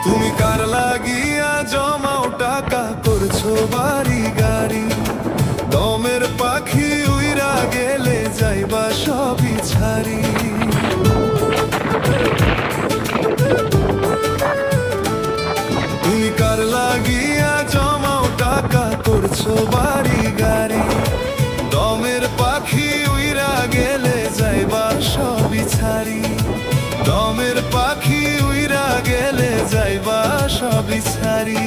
তুমি কার লাগিয়া জমাও টাকা করছো বাড়ি গাড়ি, দমের পাখি উইরা গেলে যাইবা সবই ছাড়ি। তুমি কার লাগিয়া জমাও টাকা করছো বাড়ি গাড়ি, দমের পাখি উইরা গেলে যাইবা সবই ছাড়ি। দমের পাখি উইরা গেলে যাইবা সবই ছাড়ি।